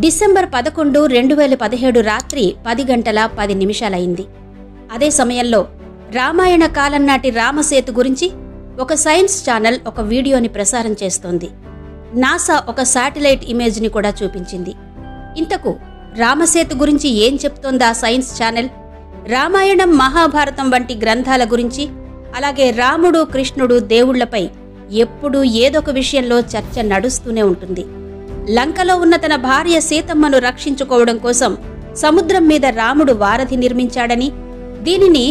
December 11, 2017 రాత్రి 10 గంటల 10 నిమిషాలైంది. అదే సమయంలో రామాయణ కాలం నాటి రామసేతు గురించి ఒక సైన్స్ ఛానల్ ఒక వీడియోని ప్రసారం చేస్తోంది. నాసా ఒక శాటిలైట్ ఇమేజ్ని కూడా చూపించింది. ఇంతకు రామసేతు గురించి ఏం చెప్తోందా సైన్స్ ఛానల్? రామాయణం, మహాభారతం వంటి గ్రంథాల గురించి, అలాగే రాముడు, కృష్ణుడు, దేవుళ్లపై ఎప్పుడూ ఏదొక విషయంలో చర్చ నడుస్తూనే ఉంటుంది. లంకలో ఉన్న తన భార్య సీతమ్మను రక్షించుకోవడం కోసం సముద్రం మీద రాముడు వారధి నిర్మించాడని, దీనిని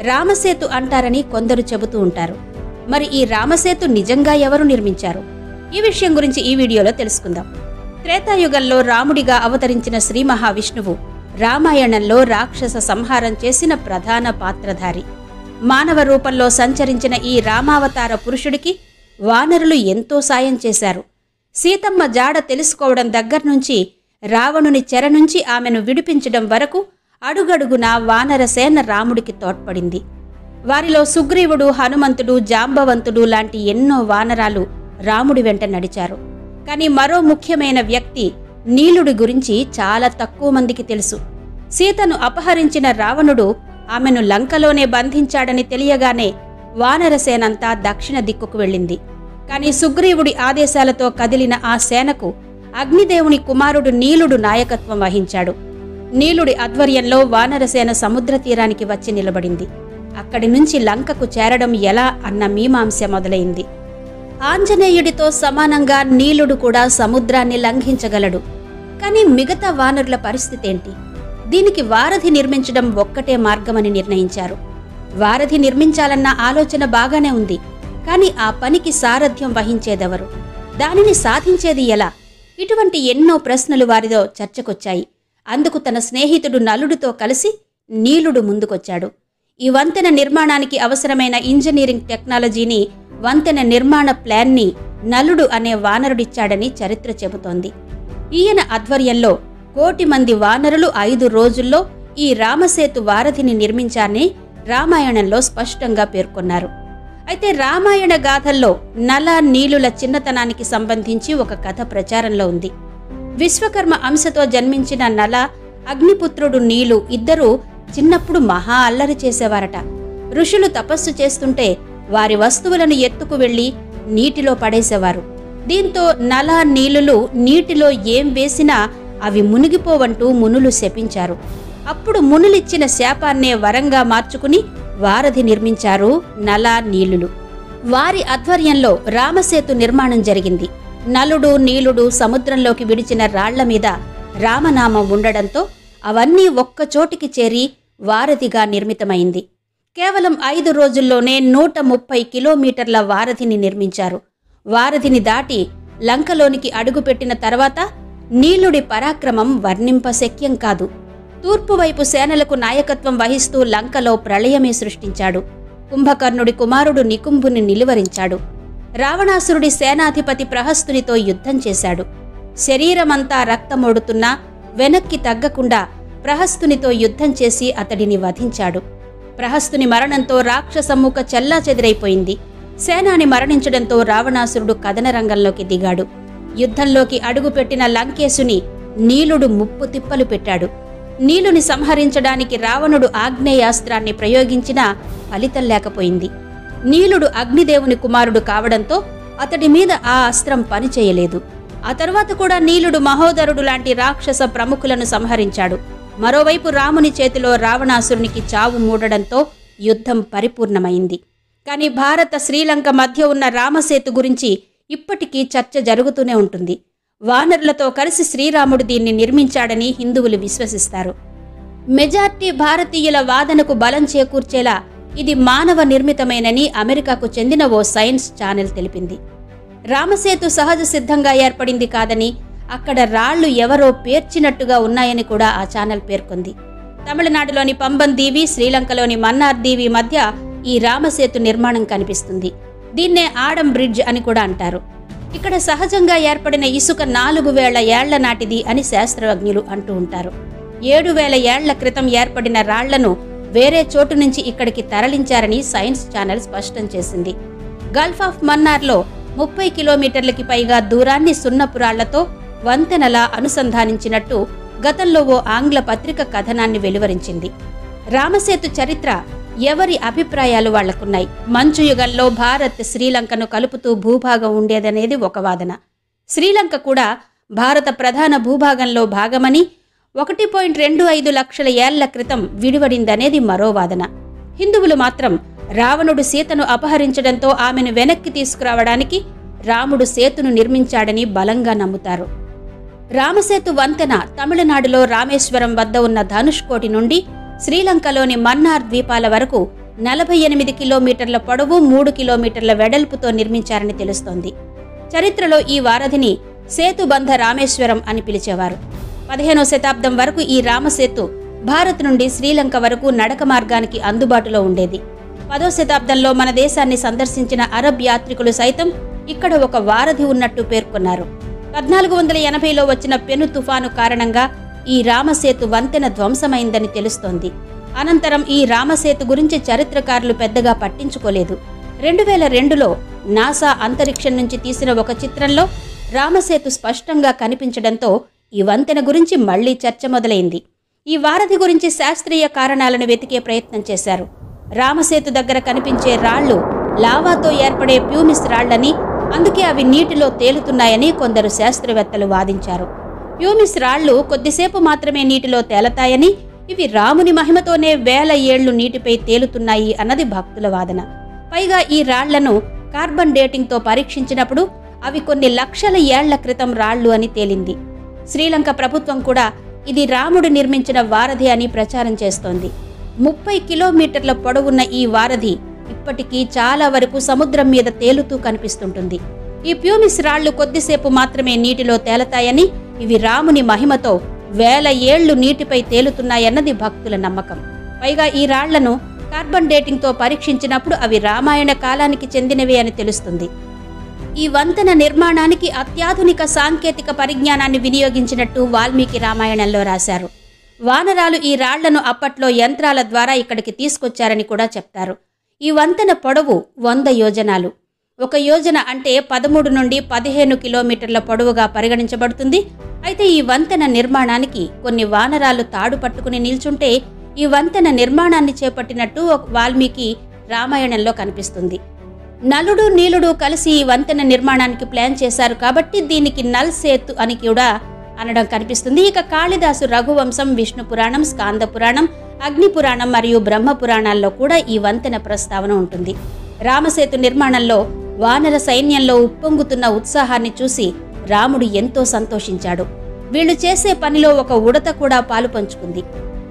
రామసేతు అంటారని కొందరు చెబుతూ ఉంటారు. మరి ఈ రామసేతు నిజంగా ఎవరు నిర్మించారు? ఈ విషయం గురించి ఈ వీడియోలో తెలుసుకుందాం. త్రేతాయుగంలో రాముడిగా అవతరించిన శ్రీ మహావిష్ణువు రామాయణంలో రాక్షస సంహారం చేసిన ప్రధాన పాత్రధారి. మానవ రూపంలో సంచరించిన ఈ రామావతార పురుషుడికి వానరులు ఎంతో సాయం చేశారు. సీతమ్మ జాడ తెలుసుకోవడం దగ్గర్నుంచి రావణుని చెర నుంచి ఆమెను విడిపించడం వరకు అడుగడుగునా వానరసేన రాముడికి తోడ్పడింది. వారిలో సుగ్రీవుడు, హనుమంతుడు, జాంబవంతుడు లాంటి ఎన్నో వానరాలు రాముడి వెంట నడిచారు. కానీ మరో ముఖ్యమైన వ్యక్తి నీలుడి గురించి చాలా తక్కువ మందికి తెలుసు. సీతను అపహరించిన రావణుడు ఆమెను లంకలోనే బంధించాడని తెలియగానే వానరసేనంతా దక్షిణ దిక్కుకు వెళ్ళింది. కానీ సుగ్రీవుడి ఆదేశాలతో కదిలిన ఆ సేనకు అగ్నిదేవుని కుమారుడు నీలుడు నాయకత్వం వహించాడు. నీలుడి ఆధ్వర్యంలో వానరసేన సముద్ర తీరానికి వచ్చి నిలబడింది. అక్కడి నుంచి లంకకు చేరడం ఎలా అన్న మీమాంస మొదలైంది. ఆంజనేయుడితో సమానంగా నీలుడు కూడా సముద్రాన్ని లంఘించగలడు. కానీ మిగతా వానరుల పరిస్థితేంటి? దీనికి వారధి నిర్మించడం ఒక్కటే మార్గమని నిర్ణయించారు. వారధి నిర్మించాలన్న ఆలోచన బాగానే ఉంది. కానీ ఆ పనికి సారథ్యం వహించేదెవరు? దానిని సాధించేది ఎలా? ఇటువంటి ఎన్నో ప్రశ్నలు వారిలో చర్చకొచ్చాయి. అందుకు తన స్నేహితుడు నలుడితో కలిసి నీలుడు ముందుకొచ్చాడు. ఈ వంతెన నిర్మాణానికి అవసరమైన ఇంజనీరింగ్ టెక్నాలజీని, వంతెన నిర్మాణ ప్లాన్ని నలుడు అనే వానరుడిచ్చాడని చరిత్ర చెబుతోంది. ఈయన ఆధ్వర్యంలో 1,000,000 మంది వానరులు 5 రోజుల్లో ఈ రామసేతు వారధిని నిర్మించారని రామాయణంలో స్పష్టంగా పేర్కొన్నారు. అయితే రామాయణ గాథల్లో నల, నీలుల చిన్నతనానికి సంబంధించి ఒక కథ ప్రచారంలో ఉంది. విశ్వకర్మ అంశతో జన్మించిన నల, అగ్నిపుత్రుడు నీలు ఇద్దరూ చిన్నప్పుడు మహా అల్లరి చేసేవారట. ఋషులు తపస్సు చేస్తుంటే వారి వస్తువులను ఎత్తుకు వెళ్లి నీటిలో పడేసేవారు. దీంతో నల, నీలులు నీటిలో ఏం వేసినా అవి మునిగిపోవంటూ మునులు శపించారు. అప్పుడు మునులిచ్చిన శాపాన్నే వరంగా మార్చుకుని వారధి నిర్మించారు నల, నీలులు. వారి ఆధ్వర్యంలో రామసేతు నిర్మాణం జరిగింది. నలుడు, నీలుడు సముద్రంలోకి విడిచిన రాళ్ల మీద రామనామం ఉండడంతో అవన్నీ ఒక్కచోటికి చేరి వారధిగా నిర్మితమైంది. కేవలం 5 రోజుల్లోనే 130 కిలోమీటర్ల వారధిని నిర్మించారు. వారధిని దాటి లంకలోనికి అడుగుపెట్టిన తర్వాత నీలుడి పరాక్రమం వర్ణింపశక్యం కాదు. తూర్పువైపు సేనలకు నాయకత్వం వహిస్తూ లంకలో ప్రళయమే సృష్టించాడు. కుంభకర్ణుడి కుమారుడు నికుంభుని నిలువరించాడు. రావణాసురుడి సేనాధిపతి ప్రహస్తునితో యుద్ధం చేశాడు. శరీరమంతా రక్తమోడుతున్నా వెనక్కి తగ్గకుండా ప్రహస్తునితో యుద్ధం చేసి అతడిని వధించాడు. ప్రహస్తుని మరణంతో రాక్షసముఖ చెల్లాచెదిరైపోయింది. సేనాని మరణించడంతో రావణాసురుడు కదన రంగంలోకి దిగాడు. యుద్ధంలోకి అడుగుపెట్టిన లంకేశుని నీలుడు ముప్పు తిప్పలు పెట్టాడు. నీలుని సంహరించడానికి రావణుడు ఆగ్నేయాస్త్రాన్ని ప్రయోగించినా ఫలితం లేకపోయింది. నీలుడు అగ్నిదేవుని కుమారుడు కావడంతో అతడి మీద ఆ అస్త్రం పనిచేయలేదు. ఆ తర్వాత కూడా నీలుడు మహోదరుడు లాంటి రాక్షస ప్రముఖులను సంహరించాడు. మరోవైపు రాముని చేతిలో రావణాసురునికి చావు మూడడంతో యుద్ధం పరిపూర్ణమైంది. కానీ భారత, శ్రీలంక మధ్య ఉన్న రామసేతు గురించి ఇప్పటికీ చర్చ జరుగుతూనే ఉంటుంది. వానరులతో కలిసి శ్రీరాముడు దీన్ని నిర్మించాడని హిందువులు విశ్వసిస్తారు. మెజార్టీ భారతీయుల వాదనకు బలం చేకూర్చేలా ఇది మానవ నిర్మితమేనని అమెరికాకు చెందిన ఓ సైన్స్ ఛానల్ తెలిపింది. రామసేతు సహజ సిద్ధంగా ఏర్పడింది కాదని, అక్కడ రాళ్లు ఎవరో పేర్చినట్టుగా ఉన్నాయని కూడా ఆ ఛానల్ పేర్కొంది. తమిళనాడులోని పంబన్ దీవి, శ్రీలంకలోని మన్నార్ దీవి మధ్య ఈ రామసేతు నిర్మాణం కనిపిస్తుంది. దీన్నే ఆడం బ్రిడ్జ్ అని కూడా అంటారు. ఇక్కడ సహజంగా ఏర్పడిన ఇసుక 4,000 ఏళ్ల నాటిది అని శాస్త్రజ్ఞులు అంటూ ఉంటారు. 7,000 ఏళ్ల క్రితం ఏర్పడిన రాళ్లను వేరే చోటు నుంచి ఇక్కడికి తరలించారని సైన్స్ ఛానల్ స్పష్టం చేసింది. గల్ఫ్ ఆఫ్ మన్నార్లో 30 కిలోమీటర్లకి పైగా దూరాన్ని సున్నపురాళ్లతో వంతెనలా అనుసంధానించినట్టు గతంలో ఓ ఆంగ్ల పత్రిక కథనాన్ని వెలువరించింది. రామసేతు చరిత్ర ఎవరి అభిప్రాయాలు వాళ్లకున్నాయి. మంచు యుగంలో భారత్ శ్రీలంకను కలుపుతూ భూభాగం ఉండేదనేది ఒక వాదన. శ్రీలంక కూడా భారత ప్రధాన భూభాగంలో భాగమని 1.25 లక్షల ఏళ్ల క్రితం విడివడిందనేది మరో వాదన. హిందువులు మాత్రం రావణుడు సీతను అపహరించడంతో ఆమెను వెనక్కి తీసుకురావడానికి రాముడు సేతును నిర్మించాడని బలంగా నమ్ముతారు. రామసేతు వంతెన తమిళనాడులో రామేశ్వరం వద్ద ఉన్న ధనుష్కోటి నుండి శ్రీలంకలోని మన్నార్ ద్వీపాల వరకు 48 కిలోమీటర్ల పొడవు 3 కిలోమీటర్ల వెడల్పుతో నిర్మించారని తెలుస్తోంది. చరిత్రలో ఈ వారధిని సేతుబంధ రామేశ్వరం అని పిలిచేవారు. 15వ శతాబ్దం వరకు ఈ రామసేతు భారత్ నుండి శ్రీలంక వరకు నడక మార్గానికి అందుబాటులో ఉండేది. 10వ శతాబ్దంలో మన దేశాన్ని సందర్శించిన అరబ్ యాత్రికులు సైతం ఇక్కడ ఒక వారధి ఉన్నట్టు పేర్కొన్నారు. 1480లో వచ్చిన పెను తుఫాను కారణంగా ఈ రామసేతు వంతెన ధ్వంసమైందని తెలుస్తోంది. అనంతరం ఈ రామసేతు గురించి చరిత్రకారులు పెద్దగా పట్టించుకోలేదు. 2002లో నాసా అంతరిక్షం నుంచి తీసిన ఒక చిత్రంలో రామసేతు స్పష్టంగా కనిపించడంతో ఈ వంతెన గురించి మళ్లీ చర్చ మొదలైంది. ఈ వారధి గురించి శాస్త్రీయ కారణాలను వెతికే ప్రయత్నం చేశారు. రామసేతు దగ్గర కనిపించే రాళ్లు లావాతో ఏర్పడే ప్యూమిస్ రాళ్లని, అందుకే అవి నీటిలో తేలుతున్నాయని కొందరు శాస్త్రవేత్తలు వాదించారు. ప్యూమిస్ రాళ్లు కొద్దిసేపు మాత్రమే నీటిలో తేలతాయని, ఇవి రాముని మహిమతోనే 1000 ఏళ్లు నీటిపై తేలుతున్నాయి అన్నది భక్తుల వాదన. పైగా ఈ రాళ్లను కార్బన్ డేటింగ్తో పరీక్షించినప్పుడు అవి కొన్ని లక్షల ఏళ్ల క్రితం రాళ్లు అని తేలింది. శ్రీలంక ప్రభుత్వం కూడా ఇది రాముడు నిర్మించిన వారధి అని ప్రచారం చేస్తోంది. 30 కిలోమీటర్ల పొడవున్న ఈ వారధి ఇప్పటికీ చాలా వరకు సముద్రం మీద తేలుతూ కనిపిస్తుంటుంది. ఈ ప్యూమిస్ రాళ్లు కొద్దిసేపు మాత్రమే నీటిలో తేలతాయని, ఇవి రాముని మహిమతో 1000 ఏళ్లు నీటిపై తేలుతున్నాయన్నది భక్తుల నమ్మకం. పైగా ఈ రాళ్లను కార్బన్ డేటింగ్తో పరీక్షించినప్పుడు అవి రామాయణ కాలానికి చెందినవే అని తెలుస్తుంది. ఈ వంతెన నిర్మాణానికి అత్యాధునిక సాంకేతిక పరిజ్ఞానాన్ని వినియోగించినట్టు వాల్మీకి రామాయణంలో రాశారు. వానరాలు ఈ రాళ్లను అప్పట్లో యంత్రాల ద్వారా ఇక్కడికి తీసుకొచ్చారని కూడా చెప్తారు. ఈ వంతెన పొడవు 100 యోజనాలు. 1 యోజన అంటే 13 నుండి 15 కిలోమీటర్ల పొడవుగా పరిగణించబడుతుంది. అయితే ఈ వంతెన నిర్మాణానికి కొన్ని వానరాలు తాడు పట్టుకుని నిల్చుంటే ఈ వంతెన నిర్మాణాన్ని చేపట్టినట్టు వాల్మీకి రామాయణంలో కనిపిస్తుంది. నలుడు నీలుడు కలిసి ఈ వంతెన నిర్మాణానికి ప్లాన్ చేశారు కాబట్టి దీనికి నల్ సేతు అని కూడా అనడం కనిపిస్తుంది. ఇక కాళిదాసు రఘువంశం, విష్ణు పురాణం, స్కాంద పురాణం, అగ్ని పురాణం మరియు బ్రహ్మ పురాణాల్లో కూడా ఈ వంతెన ప్రస్తావన ఉంటుంది. రామసేతు నిర్మాణంలో వానర సైన్యంలో ఉప్పొంగుతున్న ఉత్సాహాన్ని చూసి రాముడు ఎంతో సంతోషించాడు. వీళ్లు చేసే పనిలో ఒక ఉడత కూడా పాలు పంచుకుంది.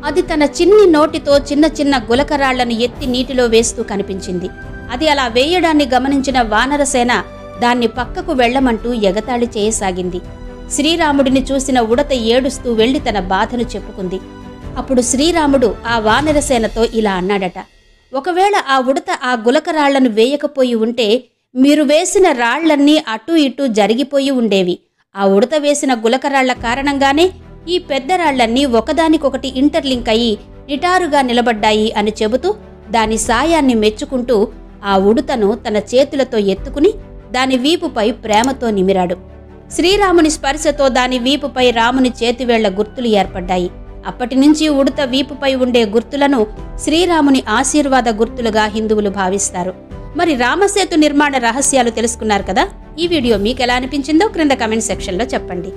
అది తన చిన్ని నోటితో చిన్న చిన్న గులకరాళ్లను ఎత్తి నీటిలో వేస్తూ కనిపించింది. అది అలా వేయడాన్ని గమనించిన వానరసేన దాన్ని పక్కకు వెళ్లమంటూ ఎగతాళి చేయసాగింది. శ్రీరాముడిని చూసిన ఉడత ఏడుస్తూ వెళ్లి తన బాధను చెప్పుకుంది. అప్పుడు శ్రీరాముడు ఆ వానరసేనతో ఇలా అన్నాడట: ఒకవేళ ఆ ఉడత ఆ గులకరాళ్లను వేయకపోయి ఉంటే మీరు వేసిన రాళ్లన్నీ అటూ ఇటూ జరిగిపోయి ఉండేవి. ఆ ఉడత వేసిన గులకరాళ్ల కారణంగానే ఈ పెద్ద రాళ్లన్నీ ఒకదానికొకటి ఇంటర్లింక్ అయ్యి నిటారుగా నిలబడ్డాయి అని చెబుతూ దాని సాయాన్ని మెచ్చుకుంటూ ఆ ఉడతను తన చేతులతో ఎత్తుకుని దాని వీపుపై ప్రేమతో నిమిరాడు. శ్రీరాముని స్పర్శతో దాని వీపుపై రాముని చేతివేళ్ల గుర్తులు ఏర్పడ్డాయి. అప్పటినుంచి ఉడత వీపుపై ఉండే గుర్తులను శ్రీరాముని ఆశీర్వాద గుర్తులుగా హిందువులు భావిస్తారు. మరి రామసేతు నిర్మాణ రహస్యాలు తెలుసుకున్నారు కదా. ఈ వీడియో మీకు ఎలా అనిపించిందో క్రింద కమెంట్ సెక్షన్లో చెప్పండి.